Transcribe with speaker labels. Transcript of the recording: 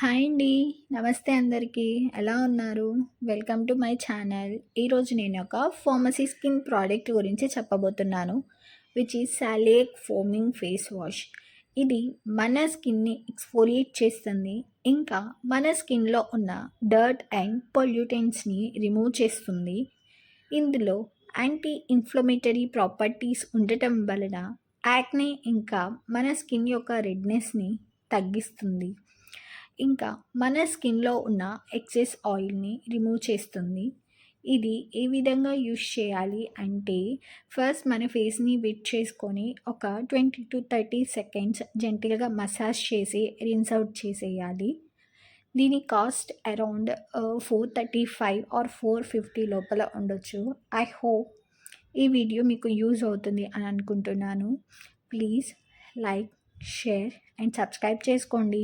Speaker 1: Hi అండి. నమస్తే అందరికీ. ఎలా ఉన్నారు? Welcome to my channel. ఈరోజు నేను ఒక ఫార్మసీ స్కిన్ ప్రోడక్ట్ గురించి చెప్పబోతున్నాను. Which is Saslic foaming face wash. ఇది మన స్కిన్ని ఎక్స్ఫోలియేట్ చేస్తుంది. ఇంకా మన స్కిన్లో ఉన్న డర్ట్ అండ్ పొల్యూటెంట్స్ని రిమూవ్ చేస్తుంది. ఇందులో యాంటీ ఇన్ఫ్లమేటరీ ప్రాపర్టీస్ ఉండటం వలన యాక్నే ఇంకా మన స్కిన్ యొక్క రెడ్నెస్ని తగ్గిస్తుంది. ఇంకా మన స్కిన్లో ఉన్న ఎక్సెస్ ఆయిల్ని రిమూవ్ చేస్తుంది. ఇది ఏ విధంగా యూస్ చేయాలి అంటే, ఫస్ట్ మన ఫేస్ని వెట్ చేసుకొని ఒక 20 to 30 సెకండ్స్ జెంటిల్గా మసాజ్ చేసి రిన్స్ అవుట్ చేసేయాలి. దీని కాస్ట్ అరౌండ్ 435 ఆర్ 450 లోపల ఉండొచ్చు. ఐ హోప్ ఈ వీడియో మీకు యూజ్ అవుతుంది అని అనుకుంటున్నాను. Please like, share and subscribe చేసుకోండి.